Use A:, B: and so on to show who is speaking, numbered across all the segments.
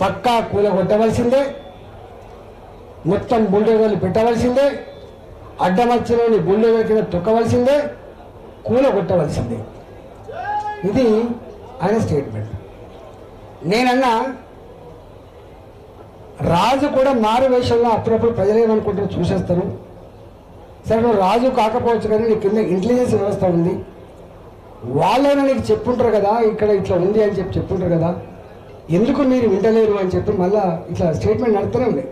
A: పక్కా కూలగొట్టవలసిందే, మొత్తం బుల్డోజర్లు పెట్టవలసిందే, అడ్డమచ్చిలోని బుల్డోజర్ కింద తొక్కవలసిందే, కూలగొట్టవలసిందే. ఇది ఆయన స్టేట్మెంట్. నేనన్నా రాజు కూడా మారు వేషంలో అప్పుడప్పుడు ప్రజలేమనుకుంటారు చూసేస్తారు. సరే నువ్వు రాజు కాకపోవచ్చు కానీ నీ కింద ఇంటెలిజెన్స్ వ్యవస్థ ఉంది, వాళ్ళైనా నీకు చెప్పుంటారు కదా ఇక్కడ ఇట్లా ఉంది అని చెప్పుంటారు కదా, ఎందుకు మీరు వింటలేరు అని చెప్పి మళ్ళీ ఇట్లా స్టేట్మెంట్ నడుస్తూనే ఉంది.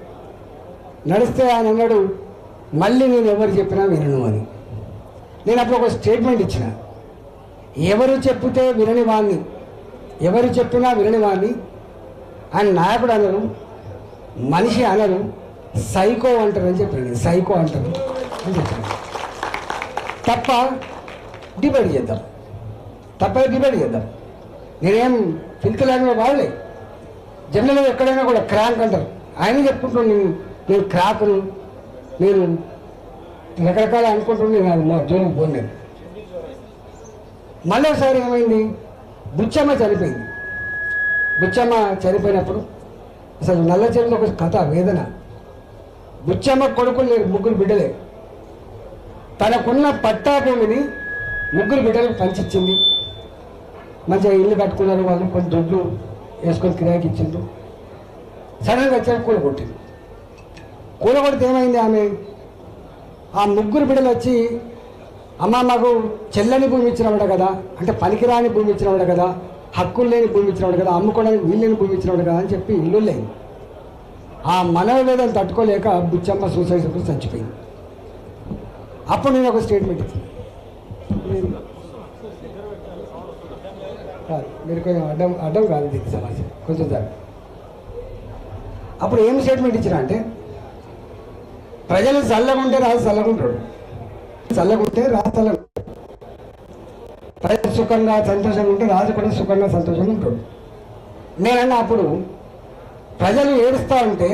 A: నడిస్తే ఆయన అన్నాడు మళ్ళీ నేను ఎవరు చెప్పినా వినను అని. నేను అప్పుడు ఒక స్టేట్మెంట్ ఇచ్చిన, ఎవరు చెప్తే వినని వాడిని, ఎవరు చెప్పినా వినని వాడిని ఆయన నాయకుడు అనరు, మనిషి అనరు, సైకో అంటారు అని చెప్పాడు. సైకో అంటారు అని చెప్పాడు. తప్ప డిబేట్ చేద్దాం, డిబేట్ చేద్దాం. నేనేం ఫిల్త్ లాంగ్వేజ్ వాడలే. జనరల్గా ఎక్కడైనా కూడా క్రాంక్ అంటారు. ఆయన చెప్పుకుంటున్నాను నేను క్రాకును, నేను రకరకాల అనుకుంటున్నాను, నేను మా జోలికి పోలేదు. మళ్ళీ ఒకసారి ఏమైంది, బుచ్చమ్మ చనిపోయింది. బుచ్చమ్మ చనిపోయినప్పుడు అసలు నల్ల చెరువులో ఒక కథ వేదన. బుచ్చమ్మ కొడుకులు లేరు, ముగ్గురు బిడ్డలే. తనకున్న పట్టా భూమిని ముగ్గురు బిడ్డలకు పంచిచ్చింది. మంచిగా ఇల్లు కట్టుకున్నారు, వాళ్ళు కొంచెం దుడ్లు వేసుకొని కిరాయికి ఇచ్చిండ్రు. సడన్గా వచ్చాక కూలగొట్టింది. కూలగొడితే ఏమైంది, ఆమె ఆ ముగ్గురు బిడ్డలు వచ్చి అమ్మ మాకు చెల్లని భూమి ఇచ్చినవాడు కదా, అంటే పనికిరాని భూమి ఇచ్చినవాడు కదా, హక్కులు లేని భూమి ఇచ్చినవాడు కదా, అమ్ముకోవడానికి వీళ్ళని భూమి ఇచ్చినవాడు కదా అని చెప్పి ఇల్లు లేదు. ఆ మనోవేదన తట్టుకోలేక బుచ్చమ్మ సూసైడ్ చేసుకుని చచ్చిపోయింది. అప్పుడు నేను ఒక స్టేట్మెంట్ ఇచ్చాను, మీరు కొంచెం అడ్డం కాదు దీనికి సమస్య కొంచెం సార్. అప్పుడు ఏం స్టేట్మెంట్ ఇచ్చినా అంటే ప్రజలు చల్లగుంటే రాజు చల్లగుంటాడు, చల్లగుంటే రాజు చల్లగుంటాడు. ప్రజలు సుఖంగా సంతోషంగా ఉంటే రాజు కూడా సుఖంగా సంతోషంగా ఉంటాడు. నేనన్నా అప్పుడు ప్రజలు ఏడుస్తూ ఉంటే,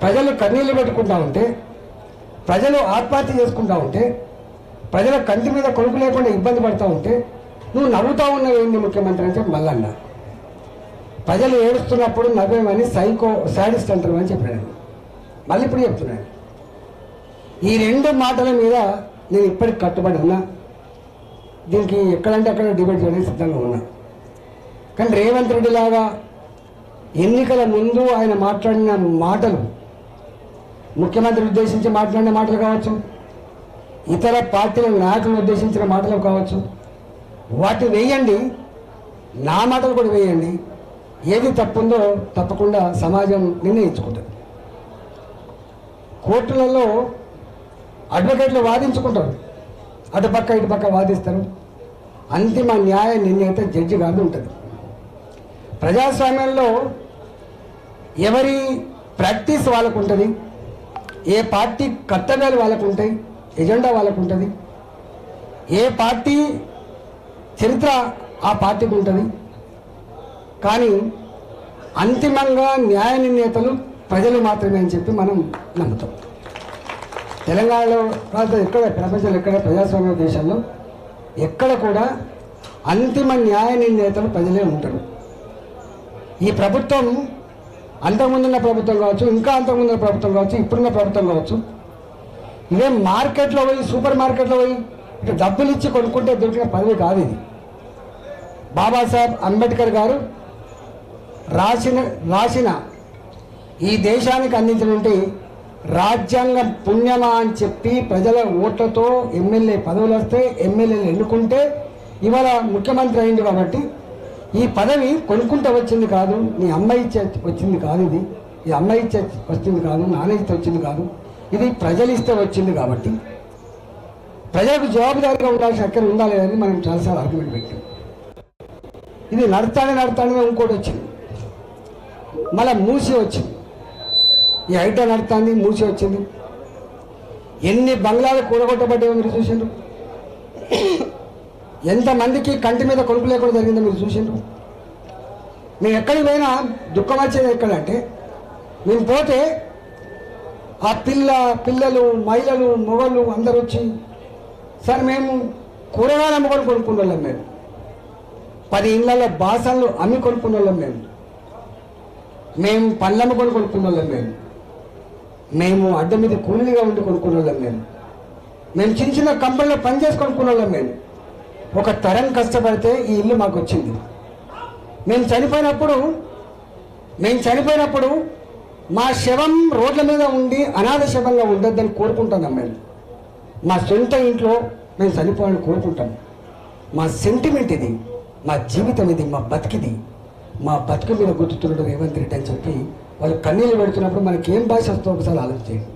A: ప్రజలు కన్నీళ్ళు పెట్టుకుంటా ఉంటే, ప్రజలు ఆత్మహత్య చేసుకుంటా ఉంటే, ప్రజల కంటి మీద కొడుకు లేకుండా ఇబ్బంది పడుతూ ఉంటే నువ్వు నవ్వుతూ ఉన్నావు ఏంటి ముఖ్యమంత్రి అని చెప్పి మళ్ళీ అన్నా. ప్రజలు ఏడుస్తున్నప్పుడు నవ్వేమని సైకో సాడిస్ట్ అంటారు అని చెప్పాను. మళ్ళీ ఇప్పుడు చెప్తున్నాను, ఈ రెండు మాటల మీద నేను ఇప్పటికి కట్టుబడి ఉన్నా. దీనికి ఎక్కడంటే అక్కడ డిబేట్ చేయడానికి సిద్ధంగా ఉన్నా. కానీ రేవంత్ రెడ్డి లాగా ఎన్నికల ముందు ఆయన మాట్లాడిన మాటలు, ముఖ్యమంత్రిని ఉద్దేశించి మాట్లాడిన మాటలు కావచ్చు, ఇతర పార్టీల నాయకులను ఉద్దేశించిన మాటలు కావచ్చు, వాటి వేయండి, నా మాటలు కూడా వేయండి. ఏది తప్పుందో తప్పకుండా సమాజం నిర్ణయించుకుంటుంది. కోర్టులలో అడ్వకేట్లు వాదించుకుంటారు, అటుపక్క ఇటుపక్క వాదిస్తారు. అంతిమ న్యాయ నిర్ణేత జడ్జి కాదు ఉంటుంది. ప్రజాస్వామ్యంలో ఎవరి ప్రాక్టీస్ వాళ్ళకు ఉంటుంది, ఏ పార్టీ కర్తవ్యాలు వాళ్ళకు ఉంటాయి, ఎజెండా వాళ్ళకు ఉంటుంది, ఏ పార్టీ చరిత్ర ఆ పార్టీకి ఉంటుంది. కానీ అంతిమంగా న్యాయ నిర్ణేతలు ప్రజలు మాత్రమే అని చెప్పి మనం నమ్ముతాం. తెలంగాణలో కాదు, ఎక్కడ ప్రపంచంలో ఎక్కడ ప్రజాస్వామ్య దేశాల్లో ఎక్కడ కూడా అంతిమ న్యాయ నిర్ణేతలు ప్రజలే ఉంటారు. ఈ ప్రభుత్వం అంతకుముందున్న ప్రభుత్వం కావచ్చు, ఇంకా అంతకుముందున్న ప్రభుత్వం కావచ్చు, ఇప్పుడున్న ప్రభుత్వం కావచ్చు, ఇదే మార్కెట్లో పోయి సూపర్ మార్కెట్లో పోయి ఇట్లా డబ్బులు ఇచ్చి కొనుక్కుంటే దొరికిన పదవి కాదు ఇది. బాబాసాహెబ్ అంబేద్కర్ గారు రాసిన ఈ దేశానికి అందించినటువంటి రాజ్యాంగం పుణ్యమా అని చెప్పి ప్రజల ఓట్లతో ఎమ్మెల్యే పదవులు వస్తే, ఎమ్మెల్యేలు ఎన్నుకుంటే ఇవాళ ముఖ్యమంత్రి అయింది. కాబట్టి ఈ పదవి కొనుక్కుంటే వచ్చింది కాదు, నీ అమ్మాయి ఇచ్చే వచ్చింది కాదు, ఈ అమ్మాయి ఇచ్చే వచ్చింది కాదు, నాన్న ఇస్తే వచ్చింది కాదు, ఇది ప్రజలు ఇస్తే వచ్చింది. కాబట్టి ప్రజలకు జవాబుదారీగా ఉండాల్సిన అక్కడ ఉందా లేదని మనం చాలాసార్లు ఆర్గ్యుమెంట్ పెట్టాం. ఇది నడతానే ఇంకోటి వచ్చింది, మళ్ళీ మూసి వచ్చింది. ఈ ఐటా నడుతుంది, మూసి వచ్చింది. ఎన్ని బంగ్లాలు కూడగొట్టబడ్డాయో మీరు చూసిండ్రు, ఎంతమందికి కంటి మీద కొడుకు లేకుండా జరిగిందో మీరు చూసిండ్రు. మేము ఎక్కడికి పోయినా దుఃఖం వచ్చేది ఎక్కడంటే, మేము పోతే ఆ పిల్లలు మహిళలు మొగళ్ళు అందరూ వచ్చి, సార్ మేము కూరగాయలు అమ్ముకొని కొనుక్కున్న వాళ్ళం, మేము 10 ఇళ్ళ బాసనలు అమ్మి కొనుక్కున్న వాళ్ళం, మేము మేము పళ్ళమ్ముకొని కొనుక్కున్న వాళ్ళం, మేము అడ్డ మీద కూలీగా ఉండి కొనుక్కున్న వాళ్ళం, మేము చిన్న చిన్న కంపెనీలో పనిచేసి కొనుక్కున్న వాళ్ళం. ఒక తరం కష్టపడితే ఈ ఇల్లు మాకు వచ్చింది. మేము చనిపోయినప్పుడు మా శవం రోడ్ల మీద ఉండి అనాథ శవంగా ఉండొద్దని కోరుకుంటున్నాం. మా సొంత ఇంట్లో మేము చనిపోవాలని కోరుకుంటాం. మా సెంటిమెంట్ ఇది, మా జీవితం ఇది, మా బతికిది. మా బతుకు మీద గుర్తుతున్నాడు రేవంత్ రెడ్డి అని చెప్పి వాళ్ళు కన్నీళ్ళు పెడుతున్నప్పుడు మనకి ఏం భాష వస్తుందో ఒకసారి ఆలోచించండి.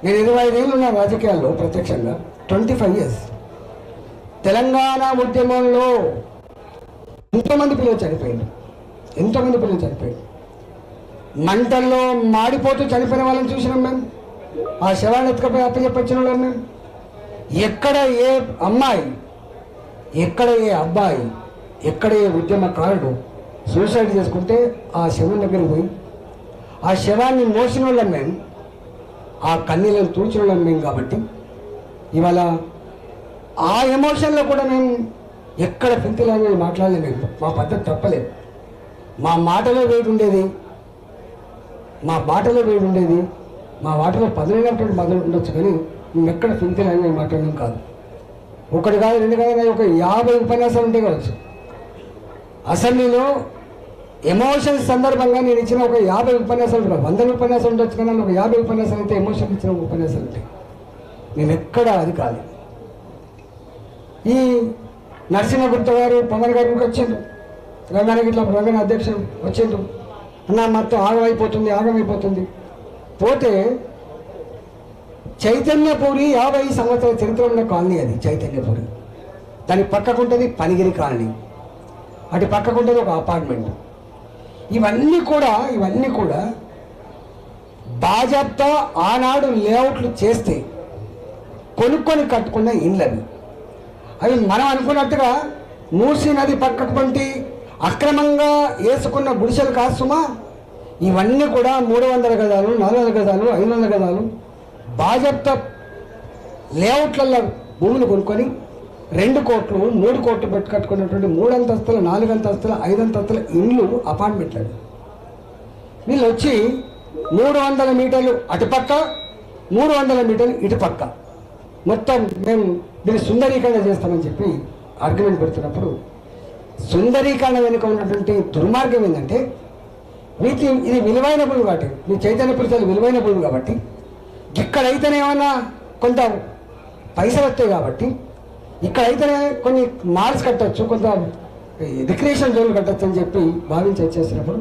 A: నేను 25 ఏళ్ళు ఉన్న రాజకీయాల్లో ప్రత్యక్షంగా 25 years. తెలంగాణ ఉద్యమంలో ఎంతోమంది పిల్లలు చనిపోయారు. మంటల్లో మాడిపోతూ చనిపోయిన వాళ్ళని చూసినాం మేము. ఆ శవాన్ని ఎత్తుకపోయి అప్పచెప్పొచ్చిన వాళ్ళం మేము. ఎక్కడ ఏ అమ్మాయి, ఎక్కడ ఏ అబ్బాయి, ఎక్కడ ఏ ఉద్యమకారుడు సూసైడ్ చేసుకుంటే ఆ శవం దగ్గరికి పోయి ఆ శవాన్ని మోసిన వాళ్ళం మేము, ఆ కన్నీళ్ళని తూచిన వాళ్ళం మేము. కాబట్టి ఇవాళ ఆ ఎమోషన్లో కూడా మేము ఎక్కడ పింతిలాగా మాట్లాడలేము. మా పద్ధతి తప్పలేదు. మా మాటలో వేడి ఉండేది, మా వాటలో పదులైనటువంటి మొదలు ఉండొచ్చు, కానీ మేము ఎక్కడ పింతిలాగా మాట్లాడలేం కాదు. ఒకటి కాదు, రెండు కాదు, ఒక 50 ఉపన్యాసాలు ఉంటే కావచ్చు. అసెంబ్లీలో ఎమోషన్స్ సందర్భంగా నేను ఇచ్చిన ఒక 50 ఉపన్యాసాలు, 100 ఉపన్యాసాలు ఉండొచ్చు, కానీ ఒక 50 ఉపన్యాసాలు అయితే ఎమోషన్ ఇచ్చిన ఉపన్యాసాలు ఉంటాయి. నేను ఎక్కడ అది కాదు. ఈ నరసింహగుప్త గారు, పవన్ గారు వచ్చిండు, రంగానికి ఇట్లా రంగన అధ్యక్షుడు వచ్చిండు, అన్న మొత్తం ఆగమైపోతుంది పోతే చైతన్యపూరి 50 సంవత్సరాల చరిత్ర ఉన్న కాలనీ అది చైతన్యపూరి. దాని పక్కకుంటుంది పనిగిరి కాలనీ, అటు పక్కకుంటుంది ఒక అపార్ట్మెంట్. ఇవన్నీ కూడా బాజాప్తా ఆనాడు లేఅవుట్లు చేస్తే కొనుక్కొని కట్టుకున్న ఇండ్లవి. అవి మనం అనుకున్నట్టుగా మూసీ నది పక్కకు పంటి అక్రమంగా వేసుకున్న గుడిసెలు కాదు సుమా. ఇవన్నీ కూడా 300 గజాలు, 400 గజాలు, 500 గజాలు బాజాప్తా లేఅవుట్లలో భూములు కొనుక్కొని 2 కోట్లు 3 కోట్లు పెట్టి కట్టుకున్నటువంటి 3 అంతస్తుల, 4 అంతస్తుల, 5 అంతస్తుల ఇండ్లు, అపార్ట్మెంట్లు. వీళ్ళు వచ్చి 300 మీటర్లు అటుపక్క, 300 మీటర్లు ఇటుపక్క, మొత్తం మేము దీన్ని సుందరీకరణ చేస్తామని చెప్పి ఆర్గ్యుమెంట్ పెడుతున్నప్పుడు, సుందరీకరణ వెనుక ఉన్నటువంటి దుర్మార్గం ఏంటంటే, ఇది విలువైన భూమి కాబట్టి, మీ చైతన్య పురుషాలు విలువైన భూమి కాబట్టి, ఇక్కడైతేనే ఏమన్నా కొంత పైసలు వస్తాయి కాబట్టి, ఇక్కడైతేనే కొన్ని మాల్స్ కట్టచ్చు, కొంత రిక్రియేషన్ జోన్లు కట్టచ్చు అని చెప్పి భావించి వచ్చేసినప్పుడు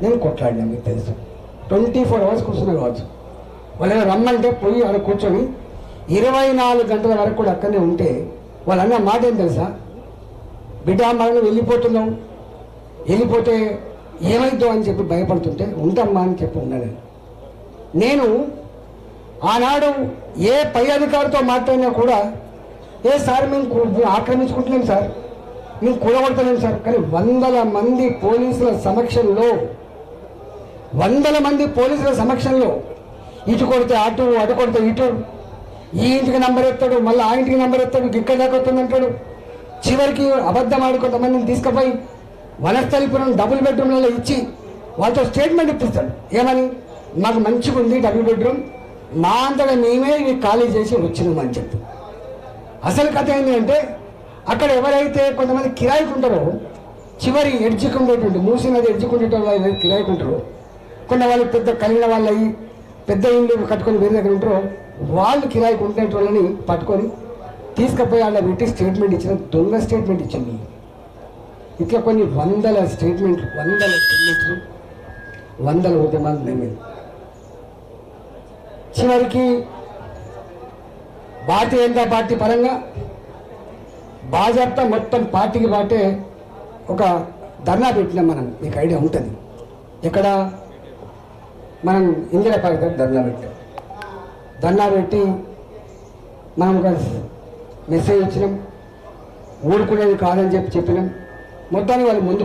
A: నేను కొట్లాడినా. మీకు తెలుసు, 24 hours కూర్చున్నా కావచ్చు. వాళ్ళని రమ్మంటే పోయి అక్కడ కూర్చొని 24 గంటల వరకు కూడా అక్కడనే ఉంటే వాళ్ళు అన్న మాట ఏం తెలుసా, బిడ్డ మనం వెళ్ళిపోతున్నాం, వెళ్ళిపోతే ఏమైద్దో అని చెప్పి భయపడుతుంటే ఉంటామ్మా అని చెప్పి ఉన్నాను. నేను ఆనాడు ఏ పై అధికారితో మాట్లాడినా కూడా, సార్ మేము ఆక్రమించుకుంటున్నాం సార్, మేము కూడగొడతలేం సార్, కానీ 100 మంది పోలీసుల సమక్షంలో ఇటు కొడితే అటు, అటు కొడితే ఇటు, ఈ ఇంటికి నంబర్ ఎత్తాడు, మళ్ళీ ఆ ఇంటికి నంబర్ ఎత్తాడు, ఇక్కడ దాకా వస్తుందంటాడు. చివరికి అబద్ధం ఆడి కొంతమందిని తీసుకుపోయి వనస్థలిపురం డబుల్ బెడ్రూమ్లలో ఇచ్చి వాళ్ళతో స్టేట్మెంట్ ఇప్పిస్తాడు. ఏమని, మాకు మంచిగా ఉంది డబుల్ బెడ్రూమ్, మా అంతటా మేమే ఇవి ఖాళీ చేసి వచ్చినామని చెప్పి. అసలు కథ ఏంటి అంటే, అక్కడ ఎవరైతే కొంతమంది కిరాయికుంటారో, చివరి ఎడ్జుకుండేటువంటి మూసీ నది ఎడ్జుకుండేటువంటి కిరాయికుంటారో, కొంత వాళ్ళు పెద్ద కలిగిన వాళ్ళు అయ్యి పెద్ద ఇల్లు కట్టుకొని వేరే దగ్గర ఉంటారో, వాళ్ళు కిరాయికి ఉండేటి వాళ్ళని పట్టుకొని తీసుకుపోయి వాళ్ళ పెట్టి స్టేట్మెంట్ ఇచ్చిన, దొంగ స్టేట్మెంట్ ఇచ్చింది. ఇట్లా కొన్ని 100 స్టేట్మెంట్లు, 100 ఉద్యమాలు ఉన్నాయి. చివరికి భారతీయ జనతా పార్టీ పరంగా బాజాప్తా మొత్తం పార్టీకి పాటే ఒక ధర్నా పెట్టినాం మనం, మీకు ఐడియా ఉంటుంది. ఇక్కడ మనం ఇందిరా పార్క్ దగ్గర ధర్నా పెట్టి మనం ఒక మెసేజ్ ఇచ్చినాం, ఊరుకునేది కాదని చెప్పినాం. మొత్తాన్ని వాళ్ళు ముందు